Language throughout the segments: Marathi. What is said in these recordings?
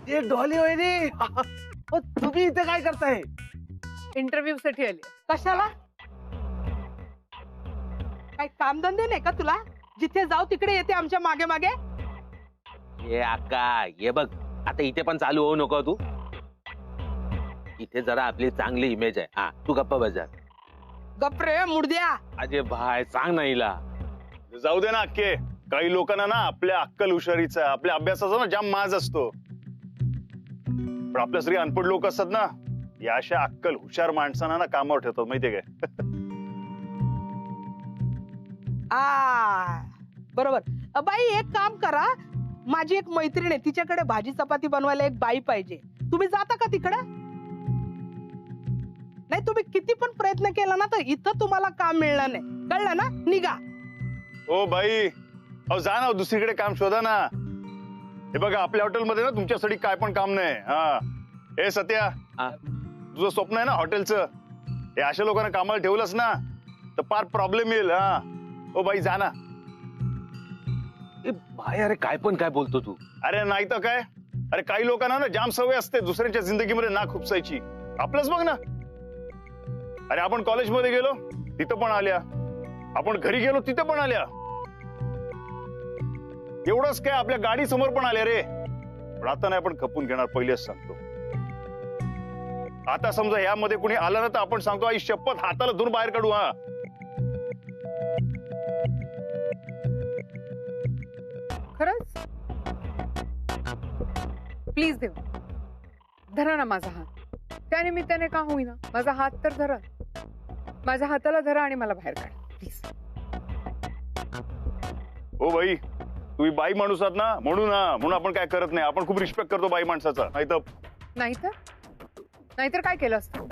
ये डॉली वहिनी, तुम्ही इथे काय करताय? इंटरव्ह्यू साठी आली. कशाला? काय कामधंदे नाही का तुला? जिथे जाऊ तिकडे येते आमच्या मागे मागे. ये अक्का, ये बघ, आता इथे पण चालू होऊ नको तू. इथे जरा आपली चांगली इमेज आहे. हा, तू गप्पा बजा. गप रे मुर्द्या. अजय भाई, सांग ना हिला. जाऊ दे ना अक्के. काही लोकांना ना आपल्या अक्कल हुशारीचा, आपल्या अभ्यासाचा ना जाम माज असतो. पण आपल्या सगळे अनपढ लोक असतात ना, या अशा अक्कल हुशार माणसांना ना कामावर ठेवतात, माहितीये काय? बरोबर. बाई एक काम करा, माझी एक मैत्रीण आहे, तिच्याकडे भाजी चपाती बनवायला एक बाई पाहिजे. तुम्ही जाता का तिकडे? नाही, तुम्ही किती पण प्रयत्न केला ना तर इथं तुम्हाला काम मिळणार नाही. कळलं ना? निघा. ओ बाई, अहो जा ना, दुसरीकडे काम शोधा ना. हे बघा, आपल्या हॉटेलमध्ये ना तुमच्यासाठी काय पण काम नाही. हा, हे सत्या, तुझं स्वप्न आहे ना हॉटेलचं, हे अशा लोकांना कामाला ठेवलंस ना तर फार प्रॉब्लेम येईल. हा, ओ बाई जा ना. भाई, अरे काय पण काय बोलतो तू? अरे नाही तर काय. अरे काही लोकांना ना जाम सवय असते दुसऱ्यांच्या जिंदगीमध्ये नाक खुपसायची. आपलंच बघ ना. अरे आपण कॉलेजमध्ये गेलो तिथं पण आल्या, आपण घरी गेलो तिथं पण आल्या, एवढंच काय आपल्या गाडी समोर पण आल्या रे. पण आता नाही आपण खपून घेणार, पहिलेच सांगतो. आता समजा यामध्ये कुणी आलं ना तर आपण सांगतो आई शपथ, हाताला धरून बाहेर काढू. हा, खरंच? प्लीज देव, धरा ना माझा हात. त्यानिमित्ताने का होईना माझा हात तर धरा. माझ्या हाताला धरा आणि मला बाहेर काढा प्लीज. ओ बाई, तुम्ही बाई माणूस आहात ना, म्हणून आपण काय करत नाही. आपण खूप रिस्पेक्ट करतो बाई माणसाचा. नाहीतर काय केलं असतं?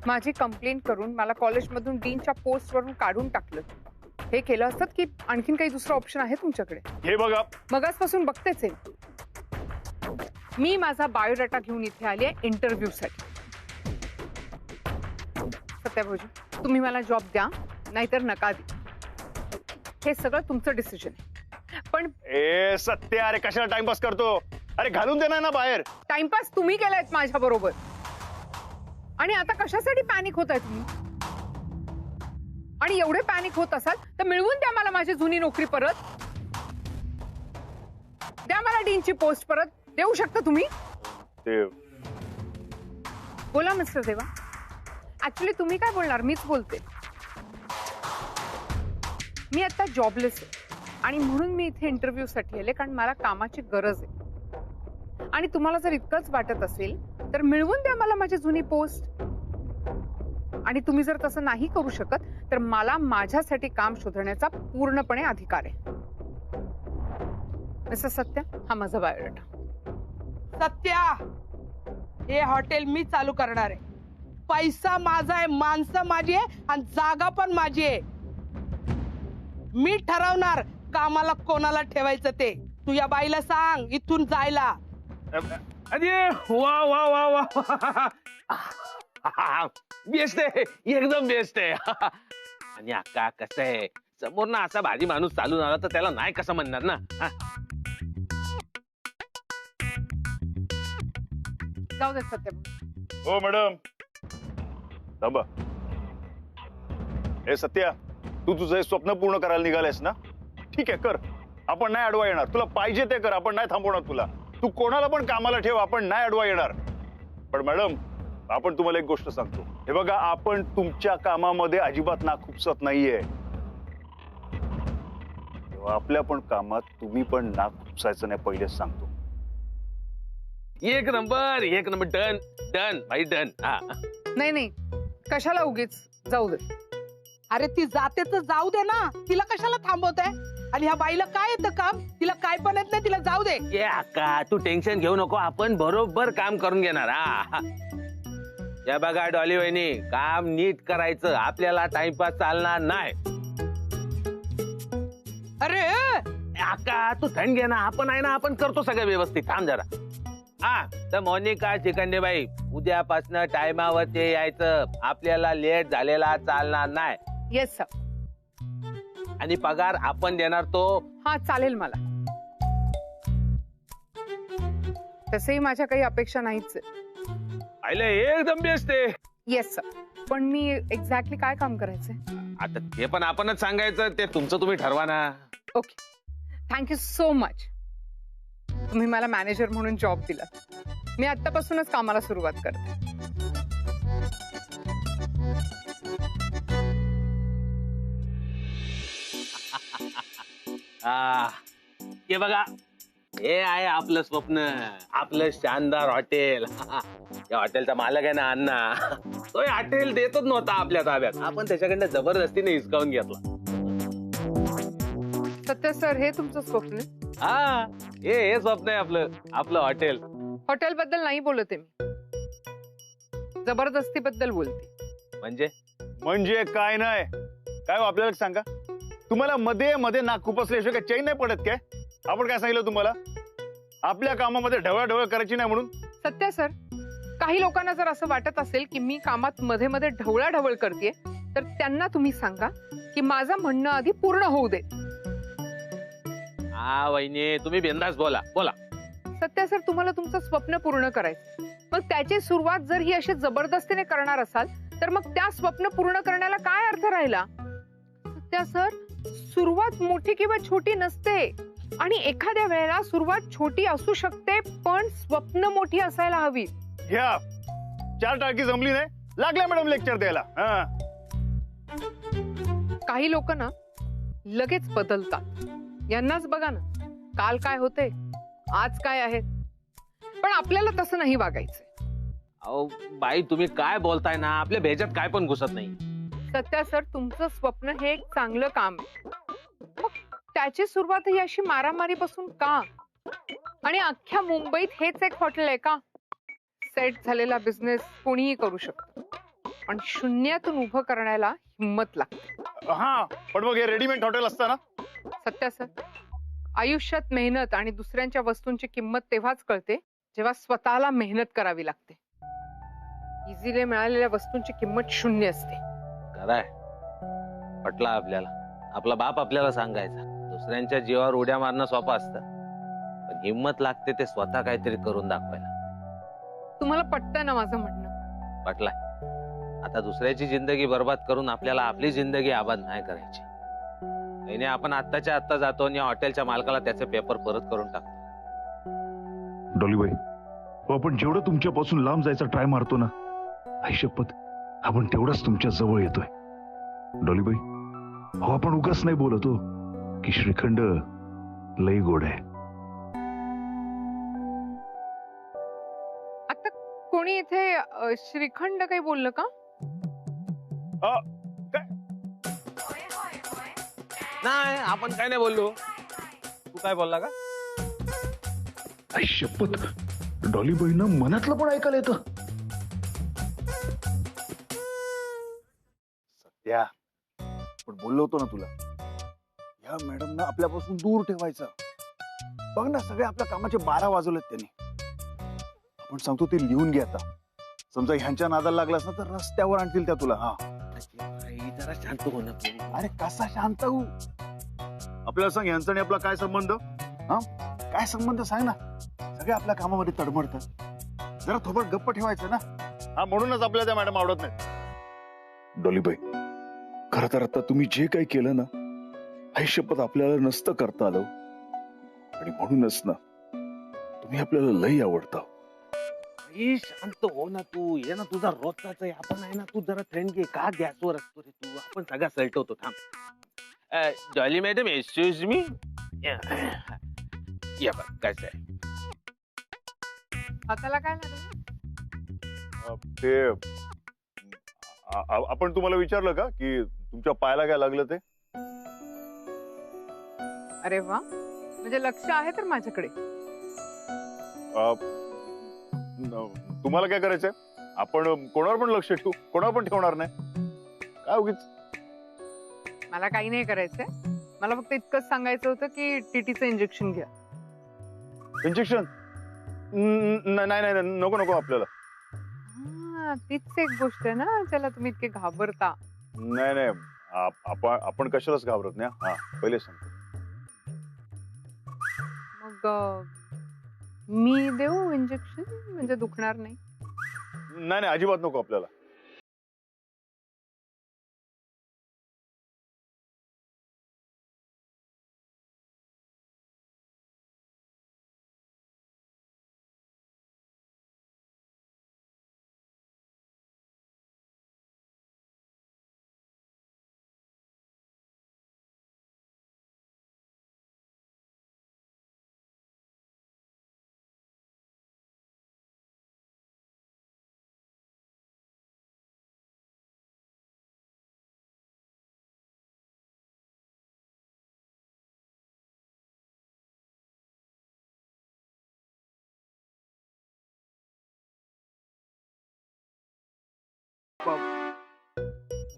माझी कंप्लेंट करून मला कॉलेजमधून डीनच्या पोस्ट वरून काढून टाकलं. हे केलं असतं की आणखीन काही दुसरं ऑप्शन आहे तुमच्याकडे? हे बघा, मगाचपासून बघतेच आहे मी. माझा बायोडाटा घेऊन इथे आली आहे इंटरव्ह्यू साठी. सत्याभाऊजी, तुम्ही मला जॉब द्या नाहीतर नका द्या. हे सगळं तुमचं डिसिजन आहे. पण ए सत्या, अरे कशाला टाइमपास करतो? अरे घालून देणार ना बाहेर. टाइमपास तुम्ही केलायत माझ्या बरोबर. आणि आता कशासाठी पॅनिक होताय तुम्ही? आणि एवढे पॅनिक होत असाल तर मिळवून द्या मला माझी जुनी नोकरी परत. द्या मला डीनची पोस्ट परत. देऊ शकता तुम्ही? बोला मिस्टर देवा. ऍक्च्युली तुम्ही काय बोलणार, मीच बोलते. मी आता जॉबलेस आहे आणि म्हणून मी इथे इंटरव्ह्यू साठी आले, कारण मला कामाची गरज आहे. आणि तुम्हाला जर इतकंच वाटत असेल तर मिळवून द्या मला माझी जुनी पोस्ट. आणि तुम्ही जर तसं नाही करू शकत तर मला माझ्यासाठी काम शोधण्याचा पूर्णपणे अधिकार आहे. मिस्टर सत्या, हा माझा बायोडाटा. सत्या, हे हॉटेल मी चालू करणार आहे. पैसा माझा आहे, माणसं माझी आहे आणि जागा पण माझी आहे. मी ठरवणार कामाला कोणाला ठेवायचं ते. तू या बाईला सांग इथून जायला. अरे वा वा वा वा, बेस्ट आहे, एकदम बेस्ट आहे. आणि अक्का कसं आहे, समोर ना असा भाजी माणूस चालून आला तर त्याला नाही कसं म्हणणार ना. जाऊ दे सत्या. हो मॅडम, थांबा. ए सत्या, तू तुझं हे स्वप्न पूर्ण करायला निघालेस ना, ठीक आहे कर. आपण नाही अडवा येणार. तुला पाहिजे ते कर, आपण नाही थांबवणार तुला. तू कोणाला पण कामाला ठेव, आपण नाही अडवा येणार. पण मॅडम, आपण तुम्हाला एक गोष्ट सांगतो. हे बघा, आपण तुमच्या कामामध्ये अजिबात नाक खुपसत नाहीये. आपल्या पण कामात तुम्ही पण नाक खुपसायचं नाही, पहिलेच सांगतो. एक नंबर, एक नंबर. डन डन भाई, डन. हा, नाही, कशाला उगीच. जाऊ दे. अरे ती जाते तर जाऊ दे ना, तिला कशाला थांबवताय? आणि ह्या बाईला काय येतं काम? तिला काय पण येत नाही, तिला जाऊ दे. ये अक्का, तू टेन्शन घेऊ नको, आपण बरोबर काम करून घेणार. हा, या बघा डॉली वहिनी, काम नीट करायचं. आपल्याला टाइमपास चालणार नाही. अरे अक्का, तू थंड घे ना. आपण आहे ना, आपण करतो सगळं व्यवस्थित. थांब जरा. हा, तर मोनिका चिकंडेबाई, उद्यापासून टायमावरती यायचं. आपल्याला लेट झालेला चालणार नाही. Yes sir. आणि पगार आपण देणार तो. हा चालेल मला. तसंही माझ्या काही अपेक्षा नाहीच. आईला एकदम बेस्ट आहे. येस सर, पण मी एक्झॅक्टली काय काम करायचंय? आता ते पण आपणच सांगायचं, ते तुमचं तुम्ही ठरवा ना. Okay, thank you so much. तुम्ही मला मॅनेजर म्हणून जॉब दिला. मी आत्तापासूनच कामाला सुरुवात करते. हे बघा, हे आहे आपलं स्वप्न, आपलं शानदार हॉटेल. या हॉटेलचा मालक आहे ना अण्णा, तो हे हॉटेल देतच नव्हता आपल्या ताब्यात. आपण त्याच्याकडनं जबरदस्तीने हिसकावून घेतला. सत्य सर, हे तुमचं स्वप्न आहे? हा, हे स्वप्न आहे आपलं, आपलं हॉटेल. हॉटेल बद्दल नाही बोलते मी, जबरदस्ती बद्दल बोलते. म्हणजे काय नाही काय हो, आपल्याला सांगा, तुम्हाला मध्ये मध्ये नाक खुपसल्याशिवाय काय चैन नाही पडत काय? आपण काय सांगितलं तुम्हाला, आपल्या कामामध्ये ढवळाढवळ करायची नाही म्हणून? सत्य सर, काही लोकांना जर असं वाटत असेल की मी कामात मध्ये मध्ये ढवळाढवळ करते, तर त्यांना तुम्ही सांगा की माझं म्हणणं आधी पूर्ण होऊ दे. हा वहिनी, तुम्ही बिंदास बोला बोला. सत्य सर, तुम्हाला तुमचं स्वप्न पूर्ण करायचं, मग त्याची सुरुवात जर ही अशी जबरदस्तीने करणार असाल, तर मग त्या स्वप्न पूर्ण करण्याला काय अर्थ राहिला? सत्य सर, सुरुवात मोठी किंवा छोटी नसते, आणि एखाद्या वेळेला सुरुवात छोटी असू शकते, पण स्वप्न मोठी असायला हवी. घ्या, 4 टाळकी जमली नाही, लागल्या मॅडम लेक्चर द्यायला. काही लोक ना लगेच बदलतात. यांनाच बघा ना, काल काय होते, आज काय आहे. पण आपल्याला तसं नाही वागायचं. अहो बाई, तुम्ही काय बोलताय ना, आपल्या भेजात काय पण घुसत नाही. सत्या सर, तुमचं स्वप्न हे एक चांगलं काम आहे, मग त्याची सुरुवात ही अशी मारामारीपासून का? आणि अख्ख्या मुंबईत हेच एक हॉटेल आहे का? सेट झालेला बिझनेस कोणीही करू शकतो, पण शून्यातून उभं करण्याला हिंमत लागते. हा, पण मग हे रेडीमेड हॉटेल असतं ना? सत्या सर, आयुष्यात मेहनत आणि दुसऱ्यांच्या वस्तूंची किंमत तेव्हाच कळते जेव्हा स्वतःला मेहनत करावी लागते. इझिली मिळालेल्या वस्तूंची किंमत शून्य असते. खरंय, पटला आपल्याला. आपला बाप आपल्याला सांगायचा, दुसऱ्यांच्या जीवावर उड्या मारणं सोपं असतं, पण हिंमत लागते ते स्वतः काहीतरी करून दाखवायला. तुम्हाला पटतंय ना माझं म्हणणं? पटलाय. आता दुसऱ्याची जिंदगी बर्बाद करून आपल्याला आपली जिंदगी आबाद नाही करायची. नाही, आपण आत्ताच्या आत्ता जातो आणि या हॉटेलच्या मालकाला त्याचे पेपर परत करून टाकतो. डॉलीबाई, हो आपण जेवढं तुमच्यापासून लांब जायचा ट्राय मारतो ना, आई शपथ आपण तेवढाच तुमच्या जवळ येतोय. डॉलीबाई, हो आपण उगाच नाही बोलतो की श्रीखंड लई गोड आहे. आता कोणी इथे श्रीखंड काही बोललं का? नाही, आपण काय नाही बोललो. तू काय बोलला का? आई शपथ, डॉलीबाईनं मनातलं पण ऐकायला येतं. सत्या, पण बोललो होतो ना तुला, या मॅडमना आपल्यापासून दूर ठेवायचं. बघ ना, सगळे आपल्या कामाचे 12 वाजवलेत त्यांनी. आपण सांगतो ते लिहून घे. आता समजा ह्यांच्या नादाला लागलास ना, तर रस्त्यावर आणतील त्या तुला. हा, जरा शांत हो ना. अरे कसा शांत होऊ? आपल्याला सांग, यांचा आणि आपला काय संबंध? हा, काय संबंध सांग ना. सगळे आपल्या कामामध्ये तडमडतात, जरा थोबड गप्प ठेवायचं ना. हा, म्हणूनच आपल्याला त्या मॅडम आवडत नाही. डॉलीबाई, खरं तर आता तुम्ही जे काही केलं ना, आई शपथ आपल्याला नसतं करता आलं, आणि म्हणूनच ना तुम्ही आपल्याला लई आवडता. शांत हो ना तू. ये ना, तुझा रोजचाच आहे. आपण आहे ना, तू जरा ट्रेंड घे. का गॅसवर असतो रे तू? आपण सगळा सलटवतो. थांब. Jolly madam, excuse me. या बघ कसं आहे. हाताला काय लागलं? ते आपण तुम्हाला विचारलं का की तुमच्या पायाला काय लागलं ते? अरे वा, म्हणजे लक्ष आहे तर माझ्याकडे. तुम्हाला काय करायचंय? आपण कोणावर पण लक्ष ठेवू, कोणावर पण ठेवणार नाही. काय उगीच? मला काही नाही करायचंय. मला फक्त इतकंच सांगायचं होतं की टीटीचं इंजेक्शन घ्या. इंजेक्शन? नाही नाही, नको नको आपल्याला. तीच एक गोष्ट आहे ना ज्याला तुम्ही इतके घाबरता. नाही नाही, आपण कशालाच घाबरत नाही. हा, पहिले सांगतो. मग मी देऊ इंजेक्शन? म्हणजे दुखणार नाही? नाही नाही, अजिबात नको आपल्याला.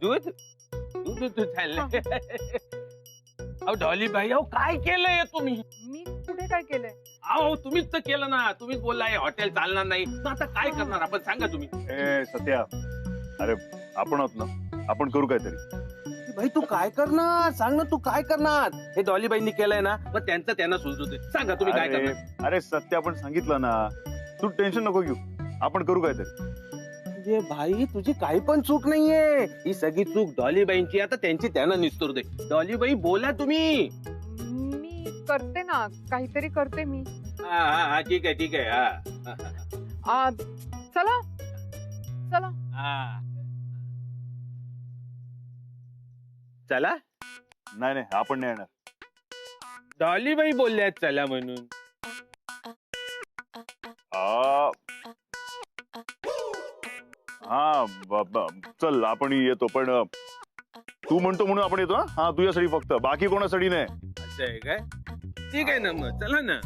दूध दूध दूध चाललंय. अहो डॉली बाई, अहो काय केलंय तुम्ही? मी कुठे काय केलंय? अहो तुम्हीच तर केलं ना, तुम्हीच बोललाय हॉटेल चालणार नाही. मग आता काय करणार आपण, सांगा तुम्ही. ए सत्या, अरे आपण आहोत ना, आपण करू काहीतरी. भाई तू काय करणार, सांग ना, तू काय करणार? हे डॉली बाईंनी केलंय ना, मग त्यांचं त्यांना सुचू दे. सांगा तुम्ही काय करणार. अरे सत्या, आपण सांगितलं ना, तू टेन्शन नको घेऊ, आपण करू काहीतरी. म्हणजे भाई तुझी काही पण चूक नाहीये, ही सगळी चूक डॉली बाईंची. आता त्यांची त्यांना निस्तरू दे. डॉली बाई बोला तुम्ही. मी करते ना, काहीतरी करते मी. हा हा हा, ठीक आहे ठीक आहे. हा चला चला. हा चला. नाही नाही, आपण नाही येणार. डॉली बाई बोलल्यात चला म्हणून. हा चल, आपण येतो, पण तू म्हणतो म्हणून आपण येतो. हा तुझ्यासाठी फक्त, बाकी कोणासाठी नाही. असं आहे काय? ठीक आहे ना, मग चला ना.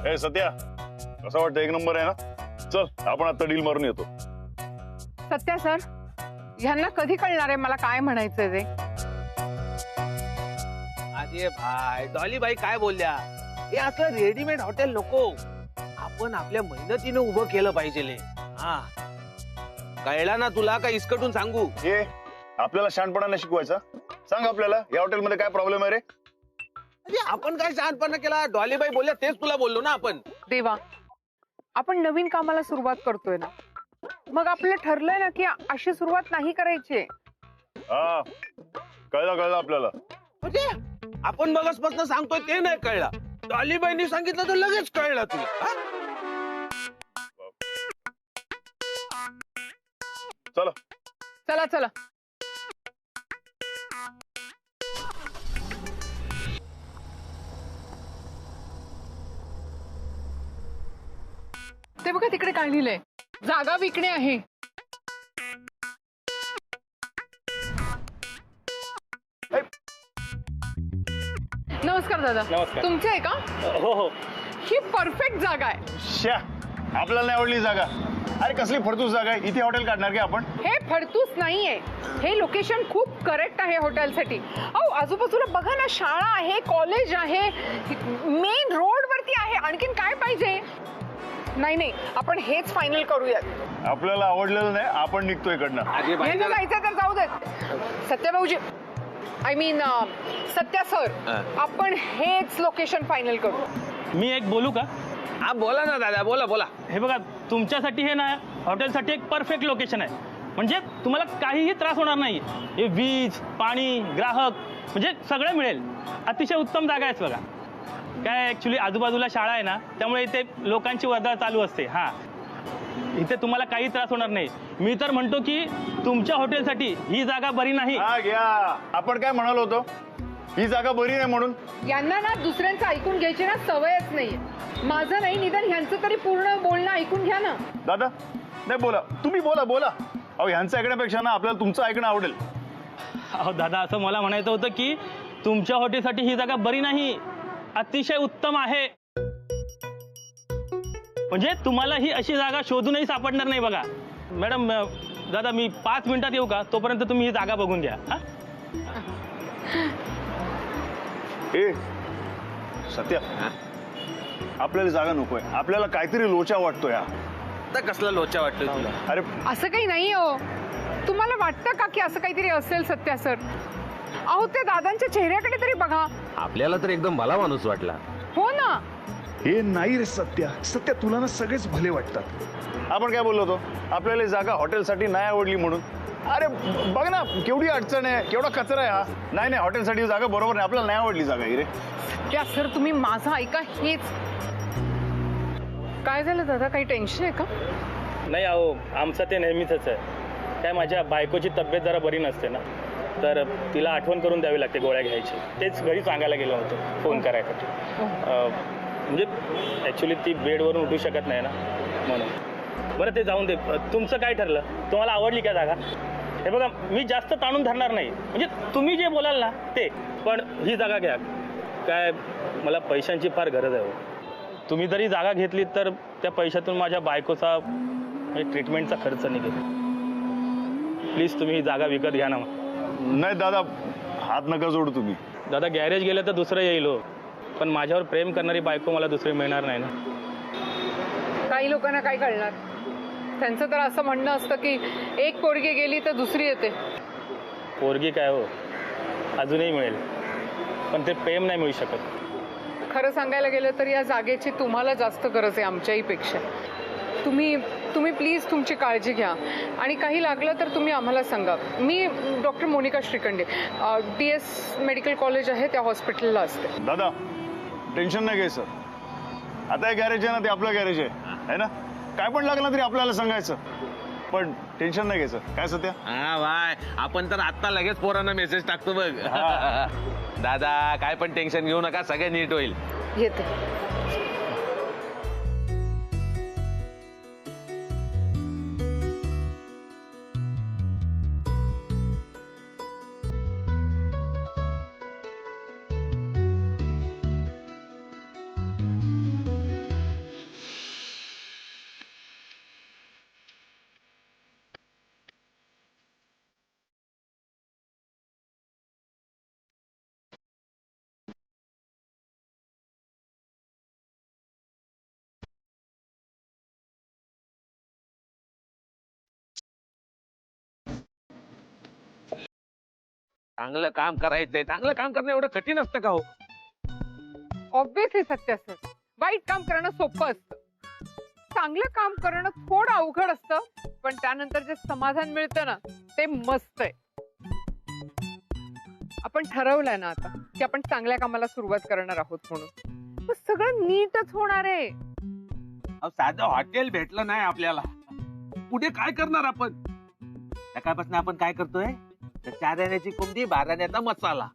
ए सत्या, कसं वाटतं? एक नंबर आहे ना. चल आपण आता डील मारून येतो. सत्या सर, ह्यांना कधी कळणार आहे मला काय म्हणायचंय ते? अरे भाई, डॉली बाई काय बोलल्या? हे असं रेडीमेड हॉटेल नको, आपण आपल्या मेहनतीने उभं केलं पाहिजे. हा कळला ना तुला? का इसकटून सांगू? ये, आपल्याला शहाणपणा नाही शिकवायचा. सांग आपल्याला या हॉटेलमध्ये काय प्रॉब्लेम आहे रे? अरे आपण काय शहाणपणा केला? डॉली बाई बोलल्या तेच तुला बोललो ना आपण. देवा, आपण नवीन कामाला सुरुवात करतोय ना, मग आपलं ठरलंय ना की अशी सुरुवात नाही करायची. हा कळलं कळलं आपल्याला. म्हणजे आपण बघसपासून सांगतोय ते नाही कळलं, डॉली बाईंनी सांगितलं तर लगेच कळलं तुला. हा? चला चला चला. ते बघा तिकडे काय लिहिलंय, जागा विकणे आहे. नमस्कार दादा. नमस्कार. तुमचं आहे का? हो हो. ही परफेक्ट जागा आहे. श्या, आपल्याला नाही आवडली जागा. अरे कसली फडतूस जागा आहे, इथे हॉटेल काढणार का आपण? हे फडतूस नाहीये, हे लोकेशन खूप करेक्ट आहे हॉटेलसाठी. अहो आजूबाजूला बघा ना, शाळा आहे, कॉलेज आहे, मेन रोड वरती आहे. आणखीन काय पाहिजे? नाही नाही, आपण हेच फायनल करूयात. आपल्याला आवडलेलं नाही, आपण निघतोय इकडनं. अरे बाई यांना जायचं तर जाऊ देत. सत्याभाऊजी, आय मीन सत्या सर, आपण हेच लोकेशन फायनल करू. मी एक बोलू का? हा बोला ना दादा, बोला बोला. हे बघा, तुमच्यासाठी हे ना हॉटेलसाठी एक परफेक्ट लोकेशन आहे. म्हणजे तुम्हाला काहीही त्रास होणार नाही. हे वीज, पाणी, ग्राहक म्हणजे सगळं मिळेल. अतिशय उत्तम जागा आहे बघा. काय ऍक्च्युली आजूबाजूला शाळा आहे ना, त्यामुळे इथे लोकांची वर्दळ चालू असते. हा इथे तुम्हाला काही त्रास होणार नाही. मी तर म्हणतो की तुमच्या हॉटेलसाठी ही जागा बरी नाही. हा घ्या, आपण काय म्हणालो होतो, ही जागा बरी नाही म्हणून. यांना ना दुसऱ्यांचं ऐकून घ्यायची ना सवयच नाहीये. माझं नाही, निदान ह्यांचं तरी पूर्ण बोलणं ऐकून घ्या ना. दादा नाही, बोला तुम्ही, बोला. अहो ह्यांचं ऐकण्यापेक्षा ना आपल्याला तुमचं ऐकणं आवडेल. अहो दादा, असं मला म्हणायचं होतं की तुमच्या हॉटेलसाठी ही जागा बरी नाही, अतिशय उत्तम आहे. म्हणजे तुम्हाला ही अशी जागा शोधूनही सापडणार नाही. बघा मॅडम, दादा मी 5 मिनिटात येऊ का? तोपर्यंत तुम्ही ही जागा बघून घ्या. हा, ए सत्या, आपल्याला जागा नकोय, आपल्याला काहीतरी लोचा वाटतोय. आता कसला लोचा वाटतोय तुला? अरे असं काही नाही हो. तुम्हाला वाटतं का की असं काहीतरी असेल सत्या सर? अहो त्या दादांच्या चेहऱ्याकडे तरी बघा. आपल्याला तर एकदम भला माणूस वाटला. हो ना. हे नाही रे सत्या, तुला ना सगळेच भले वाटतात. आपण काय बोललो होतो, आपल्याला ही जागा हॉटेलसाठी नाही आवडली म्हणून. अरे बघ ना केवढी अडचण आहे, केवढा कचरा आहे हा. नाही हॉटेलसाठी जागा बरोबर नाही, आपल्याला नाही आवडली जागा ही रे. सत्या सर तुम्ही माझं ऐका. हेच काय झालं दादा, काही टेन्शन आहे का? नाही अहो, आमचं ते नेहमीच आहे. काय माझ्या बायकोची तब्येत जरा बरी नसते ना, तर तिला आठवण करून द्यावी लागते गोळ्या घ्यायची. तेच घरी सांगायला गेलो होतो फोन करायसाठी. म्हणजे ॲक्च्युली ती बेडवरून उठू शकत नाही ना, म्हणून. बरं ते जाऊन दे. तुमचं काय ठरलं? तुम्हाला आवडली का जागा? हे बघा, मी जास्त ताणून धरणार नाही. म्हणजे तुम्ही जे बोलाल ना ते, पण ही जागा घ्या. काय मला पैशांची फार गरज आहे हो. तुम्ही जरी जागा घेतली तर त्या पैशातून माझ्या बायकोचा म्हणजे ट्रीटमेंटचा खर्च निघेल. प्लीज तुम्ही ही जागा विकत घ्या ना. नाही दादा, हात नका जोडू तुम्ही. दादा गॅरेज गेलं तर दुसरं येईल हो, पण माझ्यावर प्रेम करणारी बायको मला दुसरी मिळणार नाही ना. काही लोकांना काय कळणार? त्यांचं तर असं म्हणणं असतं की एक पोरगी गेली तर दुसरी येते. पोरगी काय हो, अजूनही मिळेल, पण ते प्रेम नाही मिळू शकत. खरं सांगायला गेलं तर या जागेची तुम्हाला जास्त गरज आहे आमच्याही पेक्षा. तुम्ही प्लीज तुमची काळजी घ्या आणि काही लागलं तर तुम्ही आम्हाला सांगा. मी doctor Monika Shrikhande, DS medical college आहे त्या हॉस्पिटलला असते. दादा टेन्शन नाही घ्यायचं. आता हे गॅरेज आहे ना, ते आपलं गॅरेज आहे ना. काय पण लागलं तरी आपल्याला सांगायचं, पण टेन्शन नाही घ्यायचं. काय सत्या? हा वाय, आपण तर आता लगेच पोरांना मेसेज टाकतो बघ. दादा काय पण टेन्शन घेऊ नका, सगळं नीट होईल. येते. चांगलं काम करायचंय, चांगलं काम करणं एवढं कठीण असतं का हो? ऑब्व्हियसली सत्य सर, वाईट काम करणं सोपं असतं, चांगलं काम करणं थोडं अवघड असतं, पण त्यानंतर जे समाधान मिळतं ना ते मस्त आहे. आपण ठरवलंय ना आता की आपण चांगल्या कामाला सुरुवात करणार आहोत म्हणून, मग सगळं नीटच होणार आहे. साधं हॉटेल भेटलं नाही आपल्याला, पुढे काय करणार आपण? सकाळपासून आपण काय करतोय? तर 4 आण्याची कोंबडी 12 आण्याचा मसाला.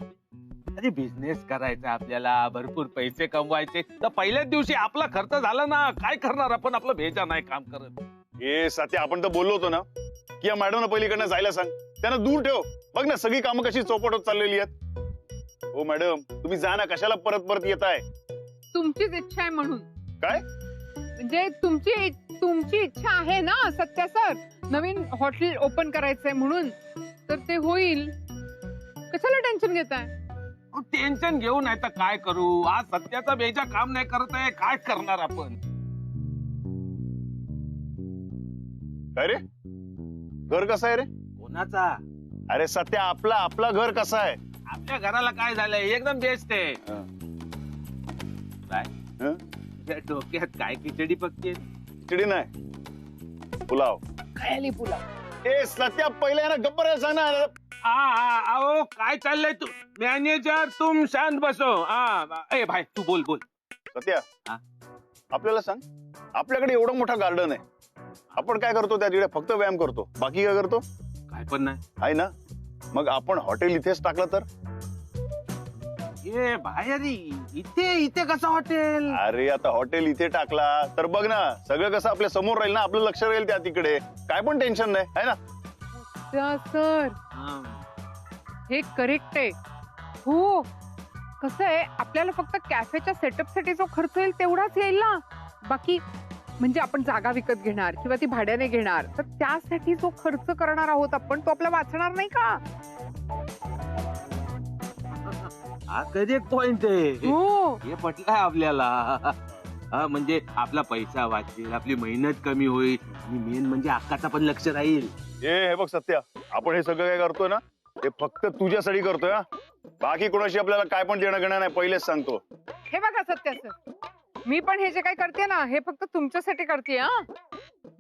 अरे बिझनेस करायचा आपल्याला, भरपूर पैसे कमवायचे, तर पहिल्याच दिवशी आपला खर्च झाला ना, काय करणार आपण? आपलं भेजा नाही काम करत. हे सत्या, आपण तर बोललो होतो ना की या मॅडमना पहिलीकडनं जायला सांग, त्यांना दूर ठेव. बघ ना सगळी कामं कशी चौपट होत चाललेली आहेत. हो मॅडम, तुम्ही जा ना, कशाला परत परत येताय? तुमचीच इच्छा आहे म्हणून. काय म्हणजे तुमची इच्छा आहे ना सत्या सर, नवीन हॉटेल ओपन करायचंय म्हणून, तर ते होईल. कशाला टेन्शन घेताय? टेन्शन घेऊ नाही तर काय करू? आज सत्याचा बेजा काम नाही करत आहे, काय करणार आपण? काय रे, घर कसं आहे रे? कोणाचा? अरे सत्या, आपला घर कसं आहे? आपल्या घराला काय झालंय? एकदम बेस्ट आहे. काय हं? तुझ्या डोक्यात काय खिचडी पकते? खिचडी नाही, पुलाव. खयाली पुलाव. ए सत्या, पहिले ना गप्पर सांग ना. आओ काय चाललंय? तू मॅनेजर, तुम शांत बसो. ए भाई तू बोल. सत्या, हा? आपल्याला सांग, आपल्याकडे एवढं मोठा गार्डन आहे, आपण काय करतो त्या तिकडे? फक्त व्यायाम करतो, बाकी काय करतो? काय पण नाही. आहे ना? मग आपण हॉटेल इथेच टाकलं तर? ये बाहेर इथे इथे कसं हॉटेल? अरे आता हॉटेल इथे टाकला तर बघ ना, सगळं कसं आपल्या समोर राहील ना, आपलं लक्ष राहील त्या तिकडे, काय पण टेन्शन नाही, आहे ना? सर हे करेक्ट आहे. हो, कसं आहे, आपल्याला फक्त कॅफेच्या सेटअप साठी जो खर्च येईल तेवढाच येईल ना. बाकी म्हणजे आपण जागा विकत घेणार किंवा ती भाड्याने घेणार, तर त्यासाठी जो खर्च करणार आहोत आपण, तो आपला वाचणार नाही का? हा करेक्ट पॉइंट आहे. हो, हे पटलंय आपल्याला. हा, म्हणजे आपला पैसा वाचेल, आपली मेहनत कमी होईल आणि मेन म्हणजे अक्काचा पण लक्ष राहील. हे बघ सत्या, आपण हे सगळं काय करतोय ना, ते फक्त तुझ्यासाठी करतोय हा. बाकी कोणाशी आपल्याला काय पण देणं घेणं नाही, पहिलेच सांगतो. हे बघा सत्या सर, मी पण हे जे काही करते ना, हे फक्त तुमच्यासाठी करते. हा,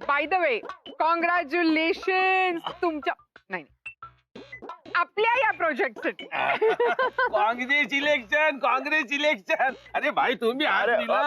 बाय द वे, कॉंग्रॅच्युलेशन तुमच्या नाही, आपल्या या प्रोजेक्टसाठी. काँग्रेस इलेक्शन. अरे भाई तुम्ही हात अरे, दिला.